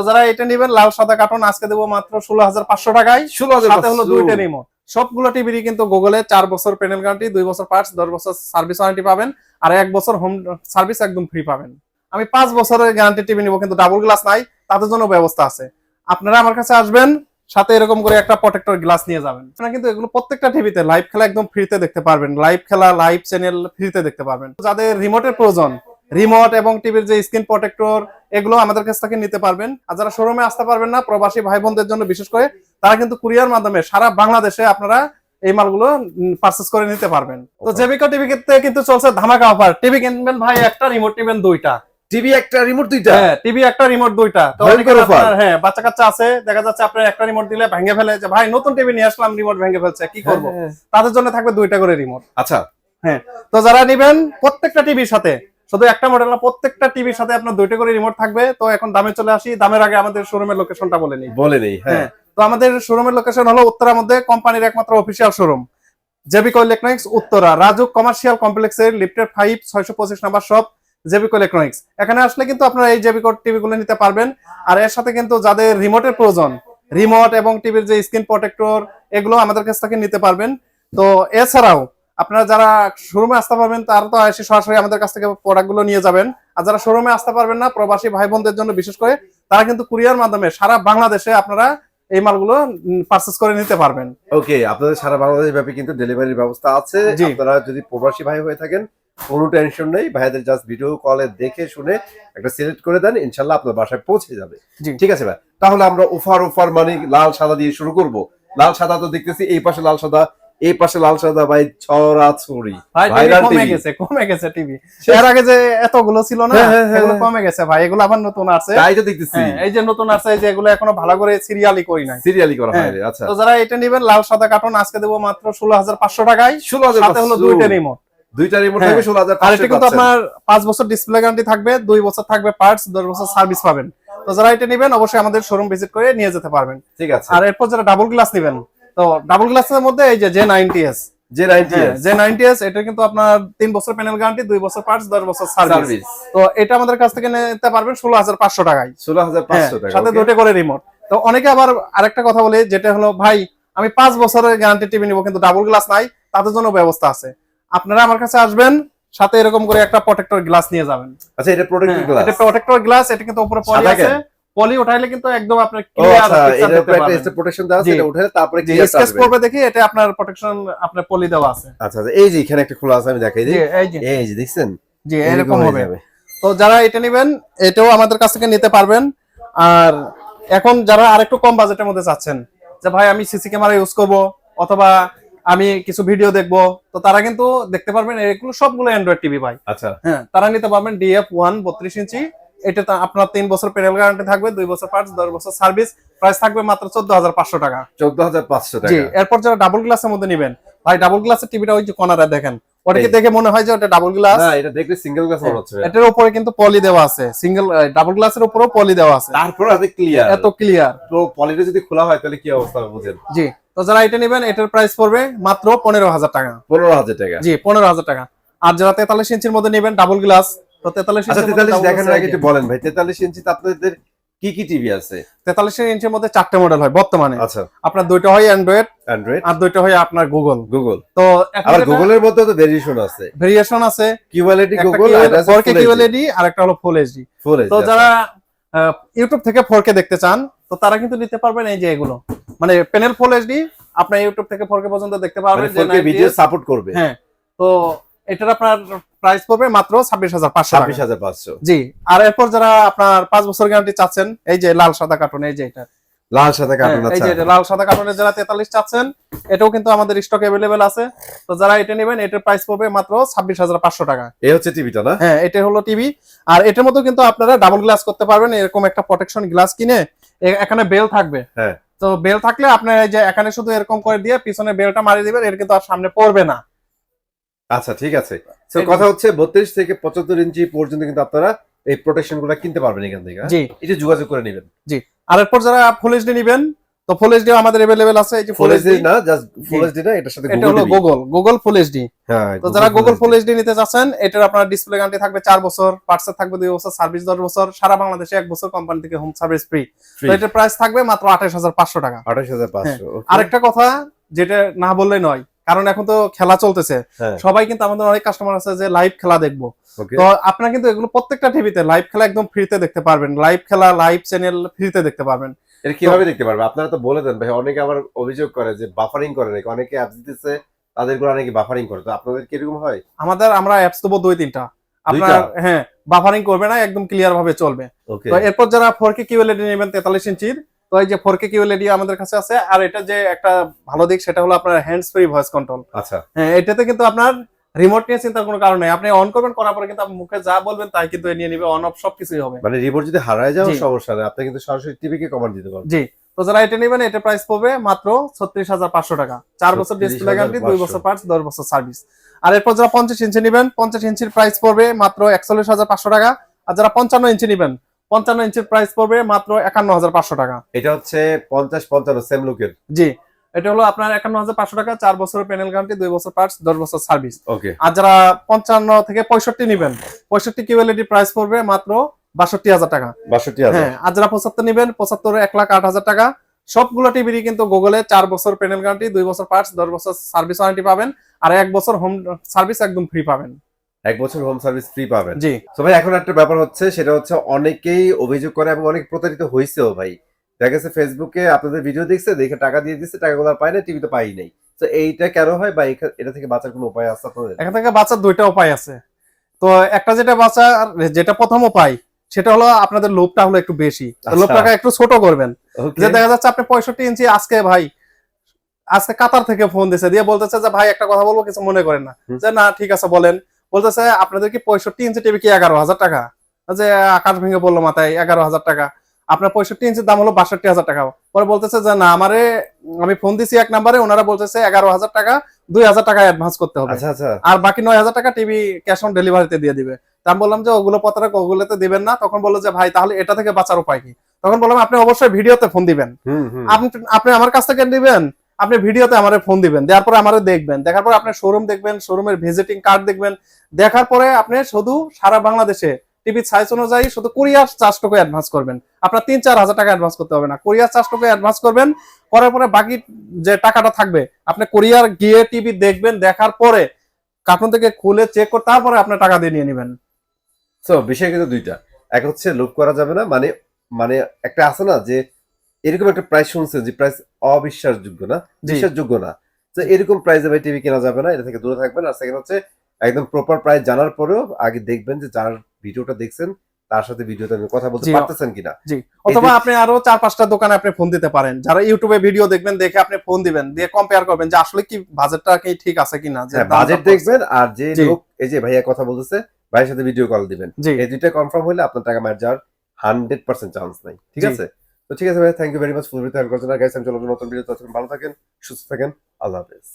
যারা এটা নেবেন লাল সাদা কার্টুন আজকে দেবো মাত্র 16,500 টাকায়। 16,500 সাথে হলো দুইটা রিমোট। সবগুলো টিভিরই কিন্তু গুগলে 4 বছর প্যানেল গ্যারান্টি, 2 বছর পার্টস, 10 বছর সার্ভিস ওয়ারেন্টি পাবেন আর 1 বছর হোম সার্ভিস একদম ফ্রি পাবেন। আমি 5 বছরের গ্যারান্টি টিভি নিব, কিন্তু ডাবল গ্লাস নাই, তাদের জন্য ব্যবস্থা আছে। আপনারা আমার কাছে আসবেন, সাথে এরকম করে একটা প্রোটেক্টর গ্লাস নিয়ে যাবেন। আপনারা কিন্তু এগুলো প্রত্যেকটা টিভিতে লাইভ খেলা একদম ফ্রিতে দেখতে পারবেন, লাইভ খেলা লাইভ চ্যানেল ফ্রিতে দেখতে পারবেন। যাদের রিমোটের প্রয়োজন, রিমোট এবং টিভির যে স্ক্রিন প্রোটেক্টর এগুলো আমাদের কাছ থেকে নিতে পারবেন। আর যারা শোরুমে আসতে পারবেন না, প্রবাসী ভাই বোনদের জন্য বিশেষ করে, তারা কিন্তু কুরিয়ার মাধ্যমে সারা বাংলাদেশে আপনারা এই মালগুলো পারচেজ করে নিতে পারবেন। তো জেবিকো টিভি কিন্তু চলছে ধামাকা অফার। টিভি কিনবেন ভাই একটা, রিমোট নেবেন দুইটা। টিভি একটা রিমোট দুইটা? হ্যাঁ, টিভি একটা রিমোট দুইটা। তো হ্যাঁ, বাচ্চা কাচ্চা আছে, দেখা যাচ্ছে আপনার একটা রিমোট দিলে ভেঙে ফেলে, যে ভাই নতুন টিভি নিয়ে আসলাম রিমোট ভেঙে ফেলছে, কি করব? তাদের জন্য থাকবে দুইটা করে রিমোট। আচ্ছা, হ্যাঁ। তো যারা নেবেন প্রত্যেকটা টিভির সাথে, শুধু একটা মডেল না, প্রত্যেকটা টিভির সাথে আপনার দুইটা করে রিমোট থাকবে। তো এখন দামে চলে আসি, দামের আগে আমাদের শোরুমের লোকেশনটা বলে নেই। হ্যাঁ, তো আমাদের শোরুমের লোকেশন হলো উত্তরার মধ্যে, কোম্পানির একমাত্র অফিসিয়াল শোরুম জেবিকো ইলেকট্রনিক্স, উত্তরা রাজুক কমার্শিয়াল কমপ্লেক্সের লিফটের 5 625 নাম্বার শপ জেবিকো ইলেকট্রনিক্স। এখানে আসলে কিন্তু আপনারা এই জেবিকো টিভি গুলো নিতে পারবেন। আর এর সাথে কিন্তু যাদের রিমোটের প্রয়োজন, রিমোট এবং টিভির যে স্ক্রিন প্রোটেক্টর এগুলো আমাদের কাছ থেকে নিতে পারবেন। তো এছাড়াও আপনারা যারা শোরুমে আসতে পারবেন, তারা তো এসে সরাসরি আমাদের কাছ থেকে প্রোডাক্ট গুলো নিয়ে যাবেন। আর যারা শোরুমে আসতে পারবেন না, প্রবাসী ভাই বোনদের জন্য বিশেষ করে, তারা কিন্তু কুরিয়ার মাধ্যমে সারা বাংলাদেশে আপনারা এই মালগুলো পারচেজ করে নিতে পারবেন। ওকে, আপনাদের সারা বাংলাদেশ ব্যাপী কিন্তু ডেলিভারির ব্যবস্থা আছে। আপনারা যদি প্রবাসী ভাই হয়ে থাকেন, কোনো টেনশন নেই, ভাইদের জাস্ট ভিডিও কলে দেখে শুনে একটা সিলেক্ট করে দেন, ইনশাআল্লাহ আপনার বাসায় পৌঁছে যাবে। ঠিক আছে ভাই, তাহলে আমরা অফার মানে লাল সাদা দিয়ে শুরু করব। লাল সাদা তো দেখতেছি এই পাশে লাল সাদা, এই পাশে লাল সাদা, ভাই ছড়াছড়ি। কমে গেছে টিভি, এর আগে যে এতগুলো ছিল না, এগুলো কমে গেছে ভাই, এগুলো আবার নতুন আছে। তাই তো দেখতেছি, এই যে নতুন আছে, এই যে এগুলো এখনো ভালো করে সিরিয়ালি করি নাই, সিরিয়ালি করা হয়নি। আচ্ছা, তো যারা এটা নেবেন লাল সাদা কার্টুন আজকে দেবো মাত্র 16,500 টাকায়। 16,500 সাথে হলো দুইটা রিমোট থাকবে 16,500। আর এটা কিন্তু আপনার 5 বছর ডিসপ্লে গ্যারান্টি থাকবে, 2 বছর থাকবে পার্টস, 10 বছর সার্ভিস পাবেন। তো যারা এটা নেবেন অবশ্যই আমাদের শোরুম ভিজিট করে নিয়ে যেতে পারবেন। ঠিক আছে। আর এরপর যারা ডাবল গ্লাস নেবেন, তো ডাবল গ্লাসের মধ্যে এই যে J90s, এটা কিন্তু আপনার 3 বছর প্যানেল গ্যারান্টি, 2 বছর পার্টস, 10 বছর সার্ভিস। তো এটা আমাদের কাছ থেকে নিতে পারবেন 16,500 টাকায়, 16,500 টাকা, সাথে দুটো করে রিমোট। তো অনেকে আবার আরেকটা কথা বলে, যেটা হলো ভাই আমি 5 বছরের গ্যারান্টি টিভি নিব, কিন্তু ডাবল গ্লাস নাই, তাদের জন্য ব্যবস্থা আছে। আপনারা আমার কাছে আসবেন, সাথে এরকম করে একটা প্রোটেক্টর গ্লাস নিয়ে যাবেন। আচ্ছা, এটা প্রোটেক্টর গ্লাস? এটা প্রোটেক্টর গ্লাস, এটা কিন্তু উপরে পলি আছে, পলি উঠাইলে কিন্তু একদম আপনার ক্লিয়ার পিকচার দেখতে পাবেন। এটা প্রোটেকশন দেওয়া আছে, এটা উঠালে তারপরে ক্লিয়ার আসবে। স্কেচ করবে দেখি, এটা আপনার প্রোটেকশন, আপনার পলি দেওয়া আছে। আচ্ছা, এই যে এখানে একটা খোলা আছে, আমি দেখাই দিই। এই যে দেখছেন, জি এরকম হবে। তো যারা এটা নেবেন, এটাও আমাদের কাছ থেকে নিতে পারবেন। আর এখন যারা আরেকটু কম বাজেটের মধ্যে চাচ্ছেন, যে ভাই আমি সিসি ক্যামেরা ইউজ করব অথবা আমি কিছু ভিডিও দেখবো, তো তারা কিন্তু দেখতে পারবেন এগুলো সবগুলো অ্যান্ড্রয়েড টিভি ভাই। আচ্ছা, হ্যাঁ, তারা নিতে পারবেন DF1 32 ইঞ্চি। এটা আপনার 3 বছর প্যানেল গ্যারান্টি থাকবে, 2 বছর পার্টস, 10 বছর সার্ভিস। প্রাইস থাকবে মাত্র 14,500 টাকা। 14,500 টাকা। জি, এরপর যারা ডাবল গ্লাসের মধ্যে নেবেন, ভাই ডাবল গ্লাসের টিভিটা ওই যে কর্নারে দেখেন, ওটাকে দেখে মনে হয় যে ওটা ডাবল গ্লাস। না, এটা দেখলে সিঙ্গেল গ্লাস মনে হচ্ছে। এটার উপরে কিন্তু পলি দেওয়া আছে, সিঙ্গেল ডাবল গ্লাসের উপরেও পলি দেওয়া আছে, তারপর এত ক্লিয়ার, এত ক্লিয়ার। তো পলিটা যদি খোলা হয় তাহলে কি অবস্থা হবে বুঝেন। জি, তো যারা এটা নেবেন, এটার প্রাইস পড়বে মাত্র 15,000 টাকা। 15,000 টাকা? জি, 15,000 টাকা। আর যারা 43 ইঞ্চির মধ্যে নেবেন ডাবল গ্লাস, তো 43 ইঞ্চি। আচ্ছা, 43 দেখানোর আগে একটু বলেন ভাই, 43 ইঞ্চিতে আপনাদের কি কি টিভি আছে? 43 ইঞ্চির মধ্যে 4টে মডেল হয় বর্তমানে। আচ্ছা, আপনার দুইটা হয় অ্যান্ড্রয়েড, আর দুইটা হয় আপনার গুগল। তো আবার গুগলের মধ্যে তো ভেরিয়েশন আছে, কিউএলইডি গুগল, আর 4K কিউএলইডি, আর একটা হলো ফুল এইচডি। তো যারা ইউটিউব থেকে 4K দেখতে চান, তো তারা কিন্তু নিতে পারবেন এই যে এগুলো, মানে প্যানেল ফুল এইচডি, আপনি ইউটিউব থেকে 4K পর্যন্ত দেখতে পারবেন, যে 4K ভিডিও সাপোর্ট করবে। হ্যাঁ, তো এটার আপনার প্রাইস পড়বে মাত্র 26,500 টাকা। 26,500? জি। আর এরপর যারা আপনার 5 বছর গ্যারান্টি চাচ্ছেন, এই যে লাল সাদা কার্টুন, এই যে এটা লাল সাদা কার্টুন। এই যে লাল সাদা কার্টুনের যারা 43 চাচ্ছেন, এটাও কিন্তু আমাদের স্টক अवेलेबल আছে। তো যারা এটা নেবেন, এটার প্রাইস পড়বে মাত্র 26,500 টাকা। এই হচ্ছে টিভিটা না? হ্যাঁ, এটা হলো টিভি। আর এটার মধ্যে কিন্তু আপনারা ডাবল গ্লাস করতে পারবেন, এরকম একটা প্রোটেকশন গ্লাস কিনে, এখানে বেল থাকবে। হ্যাঁ, তো বেল থাকলে আপনার এই যে এখানে শুধু এরকম করে দিয়ে পিছনে বেলটা মারিয়ে দিবেন, এর কিন্তু আর সামনে পড়বে না। আচ্ছা, ঠিক আছে। তো কথা হচ্ছে 32 থেকে 75 ইঞ্চি পর্যন্ত কিন্তু আপনারা এই প্রোটেকশন গুলো কিনতে পারবেন এখান থেকে। জি, এটা যোগাযোগ করে নেবেন। জি। আর এরপর যারা ফুল এইচডি নেবেন, তো ফুল এইচডি আমাদের अवेलेबल আছে। এই যে ফুল এইচডি না, জাস্ট ফুল এইচডি না, এটার সাথে এটা হলো গুগল ফুল এইচডি। হ্যাঁ, তো যারা গুগল ফুল এইচডি নিতে চাচ্ছেন, এটার আপনার ডিসপ্লে গ্যারান্টি থাকবে 4 বছর, পার্টস থাকবে 2 বছর, সার্ভিস 10 বছর, সারা বাংলাদেশে 1 বছর কোম্পানি থেকে হোম সার্ভিস ফ্রি। তো এটার প্রাইস থাকবে মাত্র 28500 টাকা। 28500। আরেকটা কথা যেটা না বললে নয়, কারণ এখন তো খেলা চলতেছে, সবাই কিন্তু আমাদের অনেক কাস্টমার আছে যে লাইভ খেলা দেখবো। তো আপনারা কিন্তু এগুলো প্রত্যেকটা টিভিতে লাইভ খেলা একদম ফ্রিতে দেখতে পারবেন, লাইভ খেলা লাইভ চ্যানেল ফ্রিতে দেখতে পারবেন। এটা কিভাবে দেখতে পারবে আপনারা তো বলে দেন ভাই। অনেকে আবার অভিযোগ করে যে বাফারিং করে নাকি, অনেকে অ্যাপস দিতেছে তাদের গুলো নাকি বাফারিং করে, তো আপনাদের কি এরকম হয়? আমরা অ্যাপস দেবো 2-3টা, আপনার হ্যাঁ বাফারিং করবে না, একদম ক্লিয়ার ভাবে চলবে। তো এরপর যারা 4K QLED নেবেন 43 ইঞ্চির, তো এই যে 4K QLED আমাদের কাছে আছে। আর এটা যে একটা ভালো দিক সেটা হলো আপনার হ্যান্ডস ফ্রি ভয়েস কন্ট্রোল। আচ্ছা, হ্যাঁ, এটাতে কিন্তু আপনার রিমোট নিয়ে চিন্তার কোনো কারণ নেই। আপনি অন করবেন, করার পরে কিন্তু মুখে যা বলবেন তাই কিন্তু নিয়ে নিবে, অন অফ সবকিছুই হবে। মানে রিমোট যদি হারায় যায় সমস্যা নেই, আপনি কিন্তু সরাসরি টিভি কে কমান্ড দিতে পারবেন। জি, তো যারা এটা নেবেন এটা প্রাইস পড়বে মাত্র 36500 টাকা। 4 বছর ডিসপ্লে গ্যারান্টি, 2 বছর পার্টস, 10 বছর সার্ভিস। আর এরপর যারা 50 ইঞ্চি নেবেন, 50 ইঞ্চির প্রাইস পড়বে মাত্র 41500 টাকা। আর যারা 55 ইঞ্চি নেবেন, 55 ইঞ্চির প্রাইস পড়বে মাত্র 51500 টাকা। এটা হচ্ছে 50-55 সেম লুকের। জি, এটা হলো আপনার 51500 টাকা, 4 বছরের প্যানেল গ্যারান্টি, 2 বছর পার্টস, 10 বছর সার্ভিস। ওকে। আর যারা 55 থেকে 65 নেবেন, 65 QLED প্রাইস পড়বে মাত্র 62000 টাকা। 62000। হ্যাঁ, আর যারা 75 নেবেন, 75 1,08,000 টাকা। সবগুলো টিভিরই কিন্তু গুগলে 4 বছর প্যানেল গ্যারান্টি, 2 বছর পার্টস, 10 বছর সার্ভিস ওয়ারেন্টি পাবেন। আর 1 বছর হোম সার্ভিস একদম ফ্রি পাবেন। 1 বছর হোম সার্ভিস ফ্রি পাবেন। জি। তো ভাই এখন একটা ব্যাপার হচ্ছে, সেটা হচ্ছে অনেকেই অভিযোগ করে এবং অনেক প্রতারিত হয়েছেও ভাই। দেখা গেছে ফেসবুকে আপনাদের ভিডিও দেখছে, দেখে টাকা দিয়ে দিচ্ছে, টাকাগুলো আর পায় না, টিভি তো পাই নাই। তো এইটা কেন হয় বা এটা থেকে বাঁচার কোনো উপায় আছে আপনাদের? এখান থেকে বাঁচার 2টা উপায় আছে। তো একটা যেটা প্রথম উপায় সেটা হলো আপনাদের লোভটা হলো একটু বেশি, লোভটাকে একটু ছোট করবেন। যে দেখা যাচ্ছে আপনি 65 ইঞ্চি আজকে কাতার থেকে ফোন দিছে, দিয়ে বলতেছে যে ভাই একটা কথা বলবো, কিছু মনে করেন না। যে না ঠিক আছে বলেন। বলতেছে আপনাদের কি 65 ইঞ্চি টিভি কি 11000 টাকা? যে আকাশ ভেঙে বললো মাথায় 11000 টাকা। আপনার 65 ইঞ্চির দাম হলো 62000 টাকা। পরে বলতেছে যে না আমি ফোন দিছি এক নাম্বারে, ওনারা বলতেছে 11000 টাকা, 2000 টাকা অ্যাডভান্স করতে হবে। আর বাকি 9000 টাকা টিভি ক্যাশ অন ডেলিভারিতে দিয়ে দিবে। তা আমি বললাম যে ওগুলো প্রতারক, ওগুলোতে দিবেন না। তখন বললো যে ভাই তাহলে এটা থেকে বাঁচার উপায় কি? তখন বললাম আপনি অবশ্যই ভিডিওতে ফোন দিবেন। আপনি আমার কাছ থেকে দিবেন, আপনি ভিডিওতে আমারে ফোন দিবেন, দেওয়ার পরে আমারে দেখবেন, দেখার পরে আপনি শোরুম দেখবেন, শোরুমের ভিজিটিং কার্ড দেখবেন, দেখার পরে আপনি শুধু সারা বাংলাদেশে টিভি সাইজ অনুযায়ী শুধু কুরিয়ার চার্জটুকু অ্যাডভান্স করবেন। আপনার 3-4000 টাকা অ্যাডভান্স করতে হবে না, কুরিয়ার চার্জটুকু অ্যাডভান্স করবেন। করার পরে বাকি যে টাকাটা থাকবে আপনি কুরিয়ার গিয়ে টিভি দেখবেন, দেখার পরে কার্টুন থেকে খুলে চেক করে তারপরে আপনি টাকা দিয়ে নিয়ে নেবেন। সো বিষয় কিন্তু 2টা। এক হচ্ছে লোভ করা যাবে না, মানে একটা আছে না যে এরকম একটা প্রাইস শুনছেন যে প্রাইস অবিশ্বাসযোগ্য না, বিশ্বাসযোগ্য না। তো এরকম প্রাইসে ভাই টিভি কেনা যাবে না, এটা থেকে দূরে থাকবেন। আর সেকেন্ড হচ্ছে একদম প্রপার প্রাইস জানার পরেও আগে দেখবেন যে যার ভিডিওটা দেখছেন তার সাথে ভিডিওতে কথা বলতে পারতেছেন কিনা। জি, অথবা আপনি আরো 4-5টা দোকানে আপনি ফোন দিতে পারেন। যারা ইউটিউবে ভিডিও দেখবেন, দেখে আপনি ফোন দিবেন, দিয়ে কম্পেয়ার করবেন যে আসলে কি বাজেটটা কি ঠিক আছে কিনা। যে বাজেট দেখবেন, আর যে লোক এই যে ভাইয়া কথা বলতেছে ভাইয়ের সাথে ভিডিও কল দিবেন। এই দুইটা কনফার্ম হলে আপনার টাকা মার যাওয়ার 100% চান্স নাই। ঠিক আছে? তো ঠিক আছে ভাই, thank you very much full video করার জন্য। গাইস আমি চলো নতুন ভিডিও, ততক্ষণ ভালো থাকেন, সুস্থ থাকেন, আল্লাহ হাফেজ।